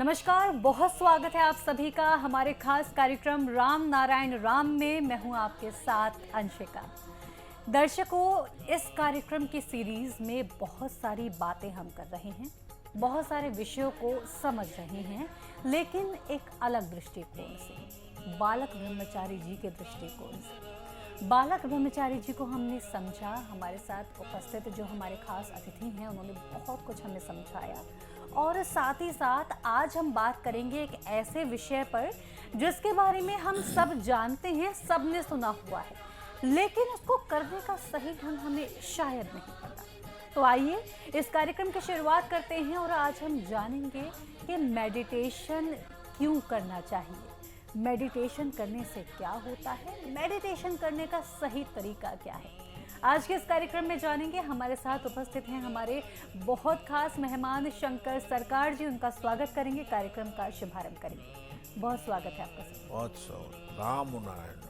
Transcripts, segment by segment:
नमस्कार, बहुत स्वागत है आप सभी का हमारे खास कार्यक्रम राम नारायण राम में। मैं हूं आपके साथ अंशिका। दर्शकों, इस कार्यक्रम की सीरीज में बहुत सारी बातें हम कर रहे हैं, बहुत सारे विषयों को समझ रहे हैं, लेकिन एक अलग दृष्टिकोण से, बालक ब्रह्मचारी जी के दृष्टिकोण से। बालक ब्रह्मचारी जी को हमने समझा। हमारे साथ उपस्थित जो हमारे खास अतिथि हैं उन्होंने बहुत कुछ हमें समझाया, और साथ ही साथ आज हम बात करेंगे एक ऐसे विषय पर जिसके बारे में हम सब जानते हैं, सबने सुना हुआ है, लेकिन उसको करने का सही ढंग हमें शायद नहीं पता। तो आइए इस कार्यक्रम की शुरुआत करते हैं और आज हम जानेंगे कि मेडिटेशन क्यों करना चाहिए, मेडिटेशन करने से क्या होता है, मेडिटेशन करने का सही तरीका क्या है। आज के इस कार्यक्रम में जानेंगे। हमारे साथ उपस्थित हैं हमारे बहुत खास मेहमान शंकर सरकार जी। उनका स्वागत करेंगे, कार्यक्रम का शुभारंभ करेंगे। बहुत स्वागत है आपका सर। बहुत राम नारायण।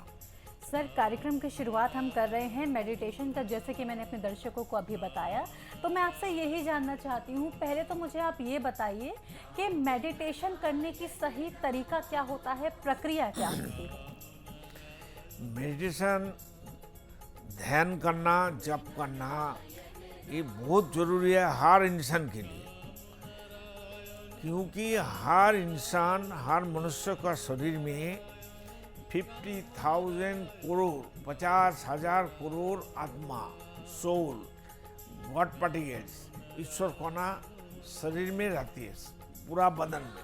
सर, कार्यक्रम की शुरुआत हम कर रहे हैं मेडिटेशन का, जैसे कि मैंने अपने दर्शकों को अभी बताया। तो मैं आपसे यही जानना चाहती हूँ, पहले तो मुझे आप ये बताइए कि मेडिटेशन करने की सही तरीका क्या होता है, प्रक्रिया क्या होती है। मेडिटेशन, ध्यान करना, जप करना, ये बहुत जरूरी है हर इंसान के लिए, क्योंकि हर इंसान, हर मनुष्य का शरीर में 50,000 करोड़ 50,000 करोड़ आत्मा, सोल, गॉड पार्टिकल्स, ईश्वर कोना शरीर में रहती है, पूरा बदन में।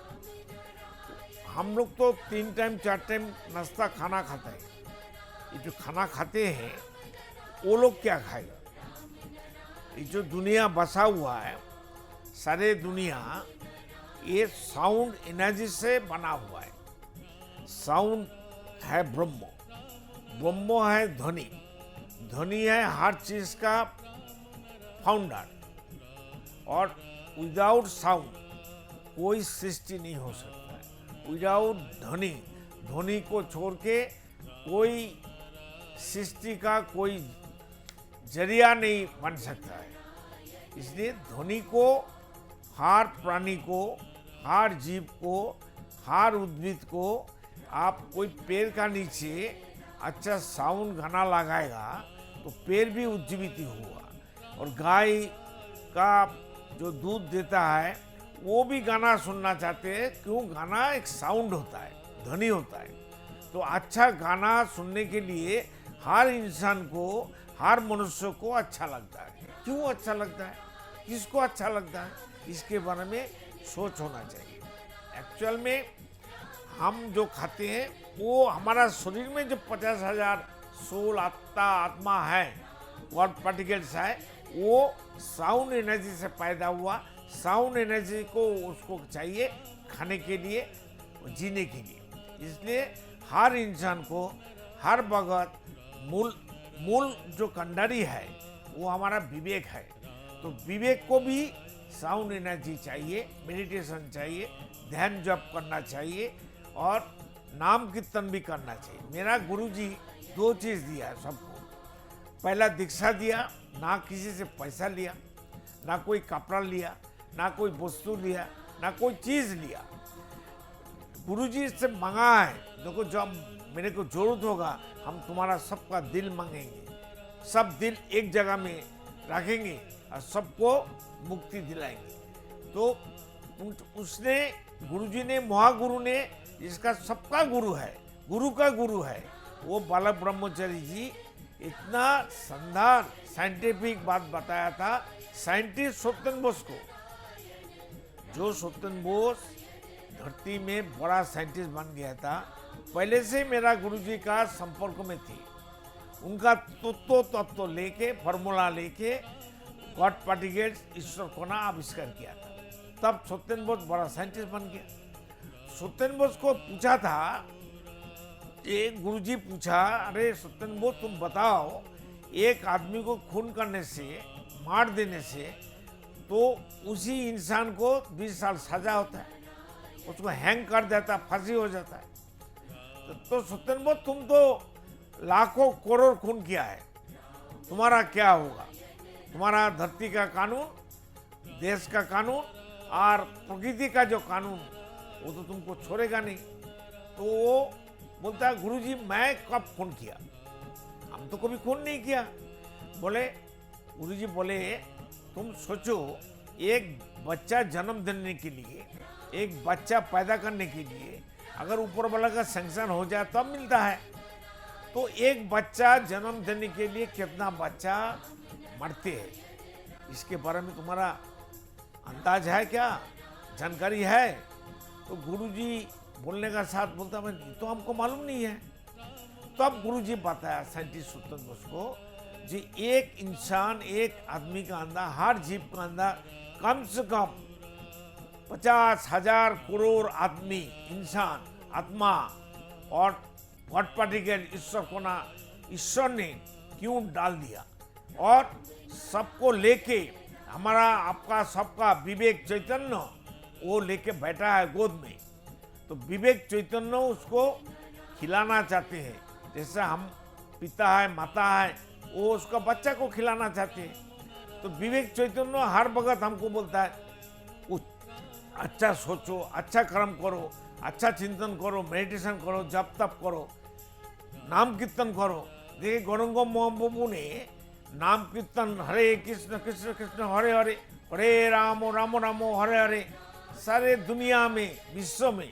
हम लोग तो 3 टाइम 4 टाइम नाश्ता खाना खाते हैं। ये जो खाना खाते हैं वो लोग क्या खाएगा? ये जो दुनिया बसा हुआ है, सारे दुनिया ये साउंड एनर्जी से बना हुआ है। साउंड है ब्रह्म, ब्रह्म है ध्वनि, ध्वनि है हर चीज का फाउंडर, और विदाउट साउंड कोई सृष्टि नहीं हो सकता है। विदाउट ध्वनि, ध्वनि को छोड़ के कोई सृष्टि का कोई जरिया नहीं बन सकता है। इसलिए ध्वनि को हर प्राणी को, हर जीव को, हर उद्भिद को, आप कोई पेड़ का नीचे अच्छा साउंड गाना लगाएगा तो पेड़ भी उज्जीवित होगा। और गाय का जो दूध देता है वो भी गाना सुनना चाहते हैं, क्यों? गाना एक साउंड होता है, ध्वनि होता है। तो अच्छा गाना सुनने के लिए हर इंसान को, हर मनुष्य को अच्छा लगता है। क्यों अच्छा लगता है, किसको अच्छा लगता है, इसके बारे में सोच होना चाहिए। एक्चुअल में हम जो खाते हैं वो हमारा शरीर में जो 50,000 सोल, आत्मा है, गॉड पार्टिकल्स है, वो साउंड एनर्जी से पैदा हुआ। साउंड एनर्जी को उसको चाहिए खाने के लिए, जीने के लिए। इसलिए हर इंसान को हर वक्त मूल जो कंडारी है वो हमारा विवेक है। तो विवेक को भी साउंड एनर्जी चाहिए, मेडिटेशन चाहिए, ध्यान जप करना चाहिए, और नाम कीर्तन भी करना चाहिए। मेरा गुरुजी 2 चीज़ दिया है सबको। पहला दीक्षा दिया, ना किसी से पैसा लिया, ना कोई कपड़ा लिया, ना कोई वस्तु लिया, ना कोई चीज़ लिया। गुरुजी से मांगा है, देखो जब मेरे को जरूरत होगा हम तुम्हारा सबका दिल मांगेंगे, सब दिल एक जगह में रखेंगे और सबको मुक्ति दिलाएंगे। तो उसने, गुरुजी ने, महागुरु ने, जिसका सबका गुरु है, गुरु का गुरु है, वो बालक ब्रह्मचारी जी इतना शानदार साइंटिफिक बात बताया था। साइंटिस्ट सत्येंद्र बोस को, जो सत्येंद्र बोस धरती में बड़ा साइंटिस्ट बन गया था, पहले से मेरा गुरुजी का संपर्क में थी। उनका तत्व लेके, फॉर्मूला लेके गॉड पार्टिकल्स, ईश्वर कोना आविष्कार किया था। तब सत्येंद्र बोस बड़ा साइंटिस्ट बन गया। सत्येंद्र बोस को पूछा था, एक गुरुजी पूछा, अरे सत्येंद्र बोस तुम बताओ, एक आदमी को खून करने से, मार देने से, तो उसी इंसान को 20 साल सजा होता है, उसको हैंग कर देता, फांसी हो जाता है। तो सत्येंद्र बोस तुम तो लाखों करोड़ खून किया है, तुम्हारा क्या होगा? तुम्हारा धरती का कानून, देश का कानून और प्रकृति का जो कानून वो तो तुमको छोड़ेगा नहीं। तो वो बोलता है गुरुजी मैं कब खून किया, हम तो कभी खून नहीं किया। बोले गुरुजी बोले तुम सोचो, एक बच्चा जन्म देने के लिए, एक बच्चा पैदा करने के लिए अगर ऊपर वाला का सैंक्शन हो जाए तब मिलता है, तो एक बच्चा जन्म देने के लिए कितना बच्चा मरते हैं, इसके बारे में तुम्हारा अंदाज है क्या, जानकारी है? तो गुरुजी बोलने का साथ बोलता मैं तो हमको मालूम नहीं है। तब गुरुजी बताया साइंटिस्ट सुतन बोस को जी एक इंसान, एक आदमी का अंदर, हर जीव का अंदर कम से कम 50,000 करोड़ आदमी, इंसान, आत्मा और गॉड पार्टिकल ईश्वर को ना ईश्वर ने क्यों डाल दिया, और सबको लेके हमारा आपका सबका विवेक चैतन्य वो लेके बैठा है गोद में। तो विवेक चैतन्य उसको खिलाना चाहते हैं, जैसे हम पिता है माता है वो उसका बच्चा को खिलाना चाहते हैं। तो विवेक चैतन्य हर वक्त हमको बोलता है कुछ अच्छा सोचो, अच्छा कर्म करो, अच्छा चिंतन करो, मेडिटेशन करो, जप तप करो, नाम कीर्तन करो। देखिए गौरंग महाप्रभु ने नाम कीर्तन हरे कृष्ण कृष्ण कृष्ण हरे हरे, हरे राम राम राम हरे हरे, सारे दुनिया में, विश्व में,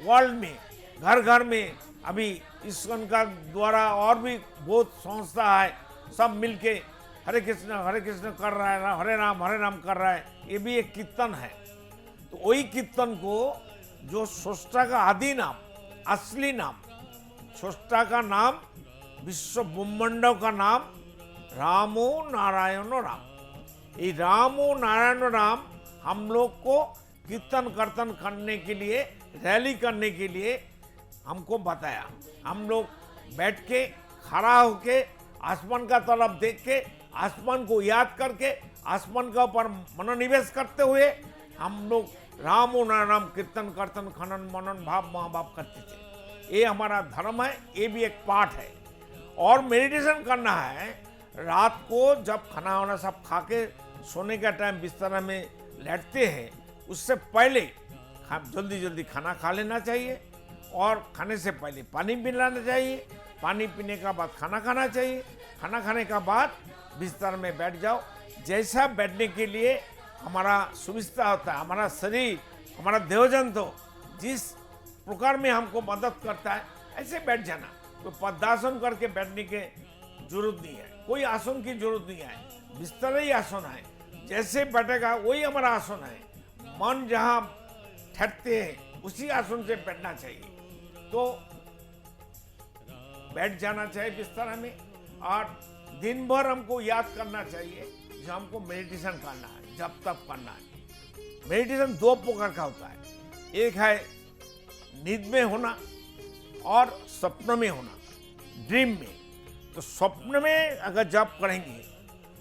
वर्ल्ड में, घर घर में अभी इस्कॉन का द्वारा और भी बहुत संस्था है, सब मिलके हरे कृष्ण कर रहा है, हरे राम कर रहा है, ये भी एक कीर्तन है। तो वही कीर्तन को जो स्रष्टा का आदि नाम, असली नाम, स्रष्टा का नाम, विश्व ब्रह्मांड का नाम रामो नारायण राम, ये रामो नारायण राम हम लोग को कीर्तन कीर्तन करने के लिए, रैली करने के लिए हमको बताया। हम लोग बैठ के खड़ा होके आसमान का तरफ देख के, आसमान को याद करके, आसमान का ऊपर मनोनिवेश करते हुए हम लोग राम और नाम कीर्तन कीर्तन खनन मनन भाव महाभाव करते थे। ये हमारा धर्म है, ये भी एक पाठ है। और मेडिटेशन करना है, रात को जब खाना वाना सब खा के सोने का टाइम बिस्तर में लेटते हैं, उससे पहले जल्दी जल्दी खाना खा लेना चाहिए, और खाने से पहले पानी पी लेना चाहिए, पानी पीने का बाद खाना खाना चाहिए, खाना खाने का बाद बिस्तर में बैठ जाओ। जैसा बैठने के लिए हमारा सुविधा होता है, हमारा शरीर, हमारा देवजन तो जिस प्रकार में हमको मदद करता है ऐसे बैठ जाना। तो पद्मासन करके बैठने की जरूरत नहीं है, कोई आसन की जरूरत नहीं है, बिस्तर ही आसन है, जैसे बैठेगा वही हमारा आसन है। मन जहाँ ठहरते हैं उसी आसन से बैठना चाहिए। तो बैठ जाना चाहिए बिस्तर में, और दिन भर हमको याद करना चाहिए जो हमको मेडिटेशन करना है, जप तप करना है। मेडिटेशन दो प्रकार का होता है, एक है नींद में होना और सपनों में होना, ड्रीम में। तो स्वप्न में अगर जप करेंगे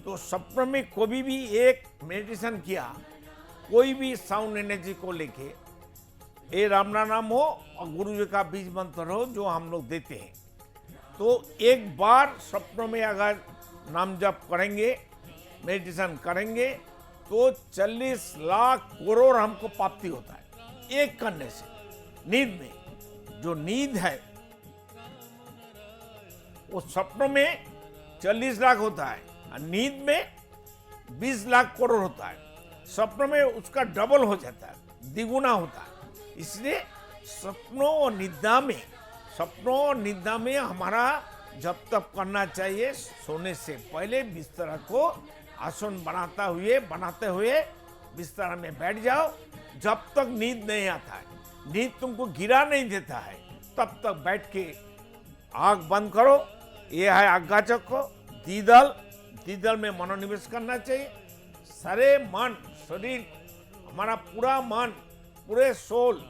तो सपनों में कोई भी एक मेडिटेशन किया, कोई भी साउंड एनर्जी को लेके, ये राम नाम हो और गुरु जी का बीज मंत्र हो जो हम लोग देते हैं, तो एक बार सपनों में अगर नाम जप करेंगे, मेडिटेशन करेंगे, तो 40 लाख करोड़ हमको प्राप्ति होता है एक करने से। नींद में जो नींद है वो सपनों में 40 लाख होता है, और नींद में 20 लाख करोड़ होता है। सपनों में उसका डबल हो जाता है, द्विगुना होता है। इसलिए सपनों और निद्रा में हमारा जप तप करना चाहिए। सोने से पहले बिस्तर को आसन बनाते हुए बिस्तर में बैठ जाओ, जब तक नींद नहीं आता है, नींद तुमको गिरा नहीं देता है, तब तक बैठ के आँख बंद करो। ये है आज्ञा चक्र, दीदल में मनोनिवेश करना चाहिए। सारे मन, शरीर, हमारा पूरा मन, पूरे सोल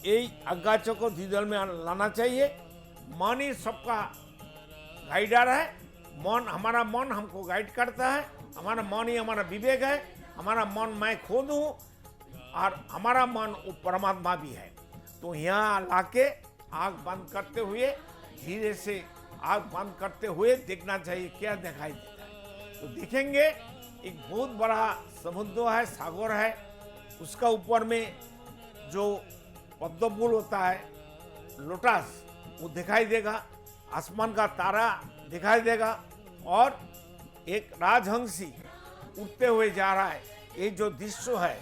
यही आज्ञा चक्र दीदल में लाना चाहिए। मन ही सबका गाइडर है, हमारा मन हमको गाइड करता है, हमारा मन ही हमारा विवेक है, हमारा मन मैं खुद हूँ, और हमारा मन वो परमात्मा भी है। तो यहाँ लाके आँख बंद करते हुए, धीरे से आँख बंद करते हुए देखना चाहिए क्या दिखाई देता है। तो देखेंगे एक बहुत बड़ा समुद्र है, सागर है, उसका ऊपर में जो पद्म फूल होता है, लोटस, वो दिखाई देगा, आसमान का तारा दिखाई देगा, और एक राजहंसी उड़ते हुए जा रहा है। ये जो दृश्य है,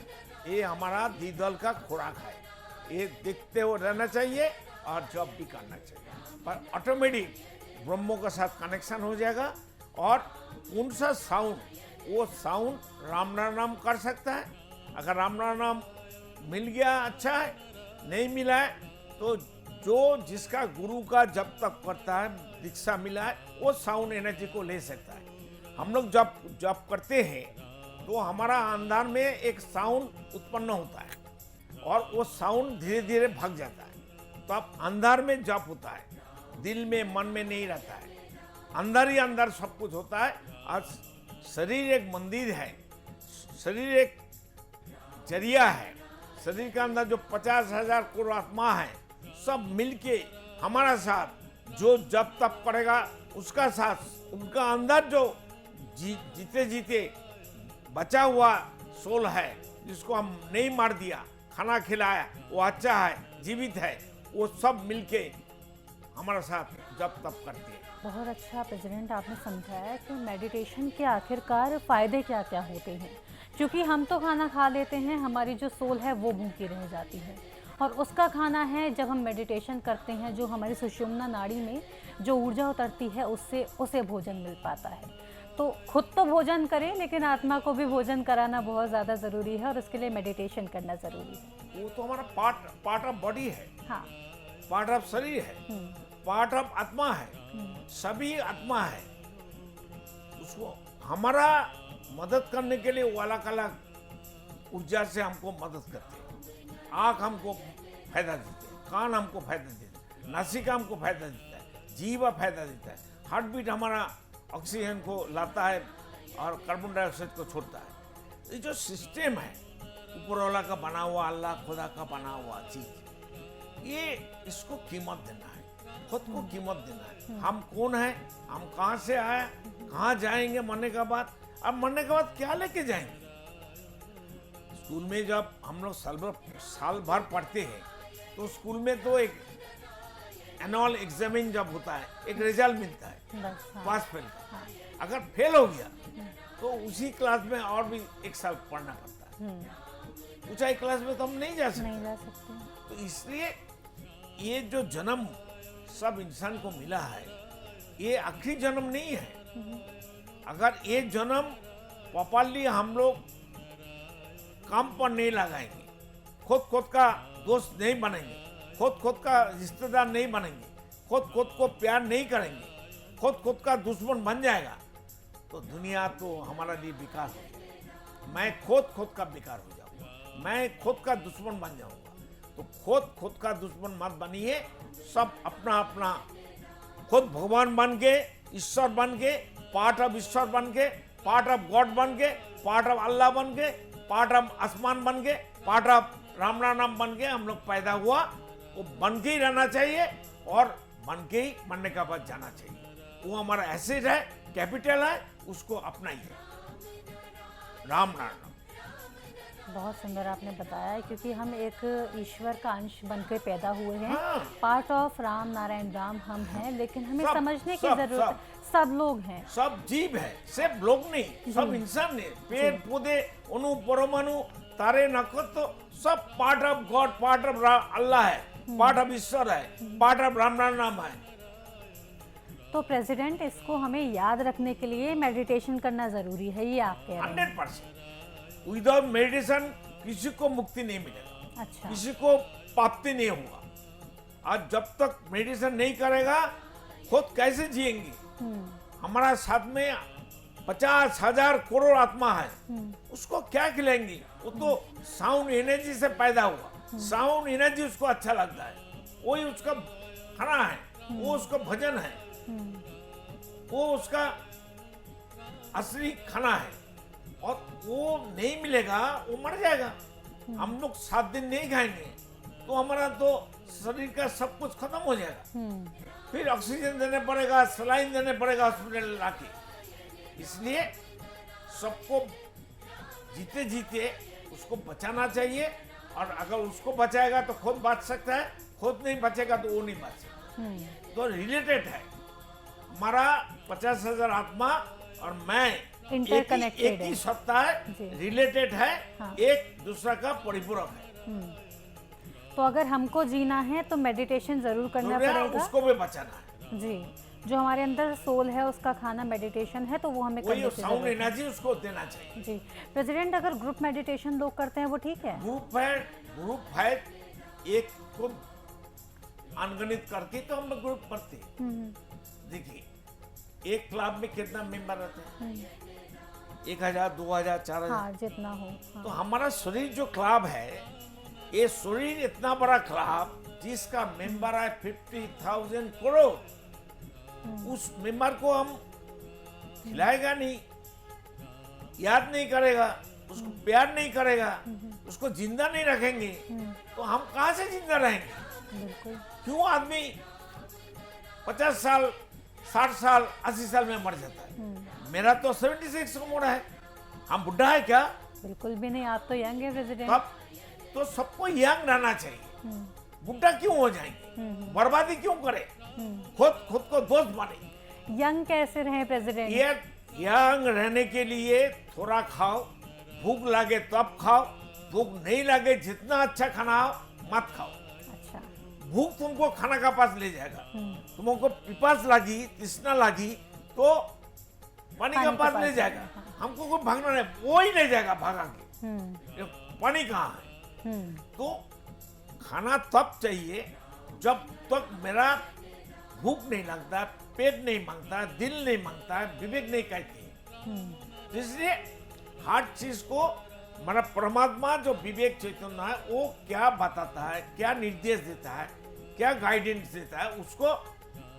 ये हमारा द्विदल का खुराक है। ये देखते हुए रहना चाहिए और जॉब भी करना चाहिए, पर ऑटोमेटिक ब्रह्मों के साथ कनेक्शन हो जाएगा। और कौन सा साउंड, वो साउंड राम नाम कर सकता है। अगर राम नाम मिल गया अच्छा है, नहीं मिला है तो जो जिसका गुरु का जब तक करता है, दीक्षा मिला है, वो साउंड एनर्जी को ले सकता है। हम लोग जब करते हैं तो हमारा अंदर में एक साउंड उत्पन्न होता है और वो साउंड धीरे धीरे भाग जाता है। तो अब अंदर में जप होता है, दिल में मन में नहीं रहता है, अंदर ही अंदर सब कुछ होता है। आज शरीर एक मंदिर है, शरीर एक जरिया है। शरीर के अंदर जो 50,000 करोड़ आत्मा है, सब मिलके हमारा साथ जो जब तप करेगा उसका साथ, उनका अंदर जो जीते जीते बचा हुआ सोल है, जिसको हम नहीं मार दिया, खाना खिलाया, वो अच्छा है, जीवित है, वो सब मिलके हमारा साथ जब तप करते हैं। बहुत अच्छा प्रेसिडेंट, आपने समझाया कि मेडिटेशन के आखिरकार फ़ायदे क्या क्या होते हैं। क्योंकि हम तो खाना खा लेते हैं, हमारी जो सोल है वो भूखी रह जाती है, और उसका खाना है जब हम मेडिटेशन करते हैं, जो हमारी सुषुम्ना नाड़ी में जो ऊर्जा उतरती है, उससे उसे भोजन मिल पाता है। तो खुद तो भोजन करें, लेकिन आत्मा को भी भोजन कराना बहुत ज़्यादा ज़रूरी है, और उसके लिए मेडिटेशन करना ज़रूरी है। वो तो हमारा पार्ट ऑफ बॉडी है, हाँ, पार्ट ऑफ शरीर है, पार्ट ऑफ आत्मा है, सभी आत्मा है। उसको हमारा मदद करने के लिए वो अलग अलग ऊर्जा से हमको मदद करते हैं। आँख हमको फायदा देते हैं, कान हमको फायदा देते हैं, नासिका हमको फायदा देता है, जीवा फायदा देता है, हार्ट बीट हमारा ऑक्सीजन को लाता है और कार्बन डाइऑक्साइड को छोड़ता है। ये जो सिस्टम है ऊपर वाला का बना हुआ, अल्लाह खुदा का बना हुआ चीज, ये इसको कीमत देना है, खुद को कीमत देना है। हम कौन है, हम कहाँ से आए, कहाँ जाएंगे मरने के बाद, अब मरने के बाद क्या लेके जाएंगे। स्कूल में जब हम लोग साल भर पढ़ते हैं तो स्कूल में तो एक एनुअल एग्जामिन जब होता है, एक रिजल्ट मिलता है बस, हाँ। पास फेल का। अगर फेल हो गया तो उसी क्लास में और भी एक साल पढ़ना पड़ता है। ऊंचाई क्लास में तो हम नहीं जा नहीं जा सकते। सकते। तो इसलिए ये जो जन्म सब इंसान को मिला है, ये आखिरी जन्म नहीं है। अगर ये जन्म प्रॉपर्ली हम लोग काम पर नहीं लगाएंगे, खुद का दोस्त नहीं बनेंगे, खुद का रिश्तेदार नहीं बनेंगे, खुद को प्यार नहीं करेंगे, खुद का दुश्मन बन जाएगा, तो दुनिया तो हमारा लिए बेकार हो जाएगी। मैं खुद का बेकार हो जाऊंगा, मैं खुद का दुश्मन बन जाऊंगा। तो खुद का दुश्मन मत बनिए, सब अपना अपना खुद भगवान बन के, ईश्वर बन के, पार्ट ऑफ ईश्वर बन के, पार्ट ऑफ गॉड बन के, पार्ट ऑफ अल्लाह बन के, पार्ट ऑफ आसमान बन के, पार्ट ऑफ राम नाम बन के हम लोग पैदा हुआ। वो बन के ही रहना चाहिए और बन के ही मरने का बाद जाना चाहिए। वो हमारा एसेट है, कैपिटल है, उसको अपनाइए। राम नाम। बहुत सुंदर आपने बताया, क्योंकि हम एक ईश्वर का अंश बनकर पैदा हुए हैं। हाँ। पार्ट ऑफ राम नारायण राम हम हैं, लेकिन हमें सब, समझने की सब, जरूरत है, सब लोग हैं। सब जीव है, सिर्फ लोग नहीं, सब इंसान है। पेड़ पौधे, अणु परमाणु, तारे नक्षत्र, सब part of God, part of Allah है, पार्ट ऑफ ईश्वर है, पार्ट ऑफ राम नाम है। तो प्रेसिडेंट, इसको हमें याद रखने के लिए मेडिटेशन करना जरूरी है, ये आप कह रहे हैं। 100%। विदाउट मेडिटेशन किसी को मुक्ति नहीं मिलेगा, अच्छा, किसी को प्राप्ति नहीं होगा। आज जब तक मेडिटेशन नहीं करेगा, खुद कैसे जिएंगे। हमारा साथ में 50,000 करोड़ आत्मा है, उसको क्या खिलाएंगे। वो तो साउंड एनर्जी से पैदा हुआ, साउंड एनर्जी उसको अच्छा लगता है, वही उसका खाना है, वो उसका भजन है, वो उसका असली खाना है। और वो नहीं मिलेगा, वो मर जाएगा। हम लोग 7 दिन नहीं खाएंगे तो हमारा तो शरीर का सब कुछ खत्म हो जाएगा। फिर ऑक्सीजन देने पड़ेगा, सलाइन देने पड़ेगा हॉस्पिटल लाके। इसलिए सबको जीते जीते उसको बचाना चाहिए और अगर उसको बचाएगा तो खुद बच सकता है, खुद नहीं बचेगा तो वो नहीं बच सकता। तो रिलेटेड है हमारा 50,000 आत्मा और मैं Interconnected एक ही है। सत्ता है, जी। रिलेटेड है, हाँ। एक दूसरा का परिपूरक है। तो अगर हमको जीना है तो मेडिटेशन जरूर करना तो पड़ेगा। उसको भी बचाना है। जी, जो हमारे अंदर सोल है उसका खाना मेडिटेशन है, तो वो हमें वही करने की साउंड जरूरत है। एनर्जी उसको देना चाहिए। जी प्रेसिडेंट, अगर ग्रुप मेडिटेशन लोग करते हैं वो ठीक है? ग्रुप है एक को अनगणित करके तो हम लोग ग्रुप करते हैं। देखिए एक क्लब में कितना मेंबर रहते हैं? 1,000, 2,000, 4,000। हाँ, जितना हो। हाँ। तो हमारा शरीर जो क्लब है, ये शरीर इतना बड़ा क्लब जिसका मेंबर है 50,000 करोड़, उस मेंबर को हम खिलाएगा नहीं, याद नहीं करेगा, उसको प्यार नहीं करेगा, उसको जिंदा नहीं रखेंगे, तो हम कहाँ से जिंदा रहेंगे? बिल्कुल। क्यों आदमी 50 साल, 60 साल, 80 साल में मर जाता है? मेरा तो 76 का उम्र है। हम बुढ़ा है क्या? बिल्कुल भी नहीं, आप तो यंग है प्रेसिडेंट। तब तो सबको यंग रहना चाहिए। बुढ़ा क्यों हो जाएंगे? बर्बादी क्यों करे? खुद को दोस्त माने। यंग कैसे रहे प्रेसिडेंट? ये यंग रहने के लिए थोड़ा खाओ, भूख लगे तब खाओ, भूख नहीं लगे जितना अच्छा खाना हो मत खाओ। अच्छा। भूख तुमको खाना का पास ले जाएगा। तुमको पिपास लगी, तृष्णा लगी तो पानी का पास ले जाएगा। हमको कोई भागना नहीं, वो ही ले जाएगा भागा के। ये पानी कहाँ है? तो खाना तब चाहिए जब तक मेरा भूख नहीं लगता, पेट नहीं मांगता, दिल नहीं मांगता, विवेक नहीं कहती है। इसलिए हर चीज को हमारा परमात्मा जो विवेक चैतन्य है वो क्या बताता है, क्या निर्देश देता है, क्या गाइडेंस देता है, उसको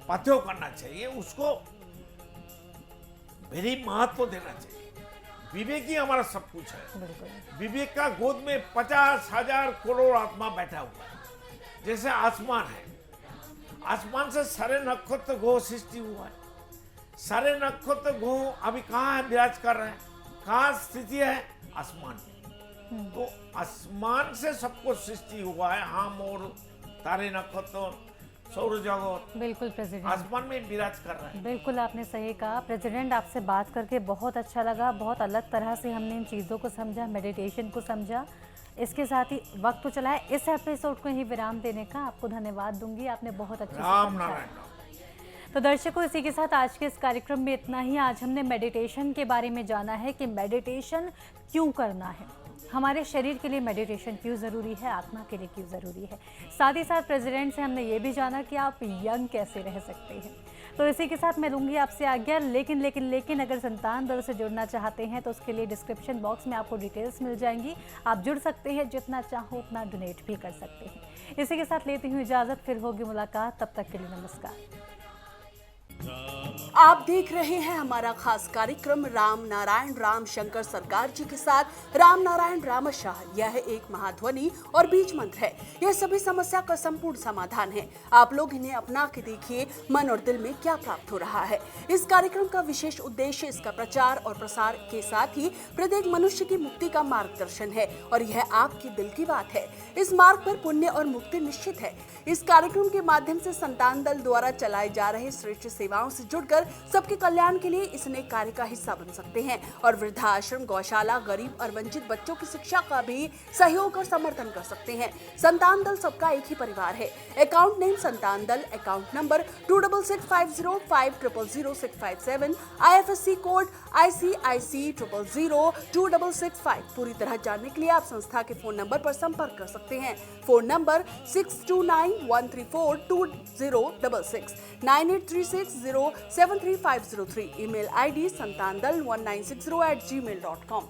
पथ्य करना चाहिए, उसको वेरी महत्व देना चाहिए। विवेक ही हमारा सब कुछ है। बिल्कुल। विवेक का गोद में 50,000 करोड़ आत्मा बैठा हुआ है। जैसे आसमान है, आसमान से सारे नक्षत्र ग्रह सृष्टि हुआ है। सारे नक्षत्र ग्रह अभी कहाँ है, विराज कर रहे हैं, कहाँ स्थिति है? आसमान में। तो आसमान से सबको सृष्टि हुआ है। हम और तारे, नक्षत्र, सौर जगत बिल्कुल प्रेसिडेंट, आसमान में विराज कर रहा है। बिल्कुल आपने सही कहा प्रेसिडेंट। आपसे बात करके बहुत अच्छा लगा। बहुत अलग तरह से हमने इन चीज़ों को समझा, मेडिटेशन को समझा। इसके साथ ही वक्त तो चला है इस एपिसोड को ही विराम देने का। आपको धन्यवाद दूंगी, आपने बहुत अच्छे से राम समझाया। नारायण। तो दर्शकों, इसी के साथ आज के इस कार्यक्रम में इतना ही। आज हमने मेडिटेशन के बारे में जाना है कि मेडिटेशन क्यों करना है, हमारे शरीर के लिए मेडिटेशन क्यों ज़रूरी है, आत्मा के लिए क्यों ज़रूरी है। साथ ही साथ प्रेसिडेंट से हमने ये भी जाना कि आप यंग कैसे रह सकते हैं। तो इसी के साथ मैं लूँगी आपसे आज्ञा। लेकिन अगर संतान दल से जुड़ना चाहते हैं तो उसके लिए डिस्क्रिप्शन बॉक्स में आपको डिटेल्स मिल जाएंगी। आप जुड़ सकते हैं, जितना चाहो उतना डोनेट भी कर सकते हैं। इसी के साथ लेती हूँ इजाज़त, फिर होगी मुलाकात, तब तक के लिए नमस्कार। आप देख रहे हैं हमारा खास कार्यक्रम राम नारायण राम शंकर सरकार जी के साथ राम नारायण रामशाह। यह एक महाध्वनि और बीज मंत्र है। यह सभी समस्या का संपूर्ण समाधान है। आप लोग इन्हें अपना के देखिए, मन और दिल में क्या प्राप्त हो रहा है। इस कार्यक्रम का विशेष उद्देश्य इसका प्रचार और प्रसार के साथ ही प्रत्येक मनुष्य की मुक्ति का मार्गदर्शन है और यह आपके दिल की बात है। इस मार्ग पर पुण्य और मुक्ति निश्चित है। इस कार्यक्रम के माध्यम से संतान दल द्वारा चलाए जा रहे श्रेष्ठ सेवाओं से जुड़कर सबके कल्याण के लिए इस नए कार्य का हिस्सा बन सकते हैं और वृद्धाश्रम, गौशाला, गरीब और वंचित बच्चों की शिक्षा का भी सहयोग और समर्थन कर सकते हैं। संतान दल सबका एक ही परिवार है। अकाउंट नेम संतान दल, account number 266505000657, IFSC code ICIC 0002665। पूरी तरह जानने के लिए आप संस्था के फोन नंबर पर संपर्क कर सकते हैं। Phone number 6291342066, 9836073503। Email ID santandal1960@gmail.com।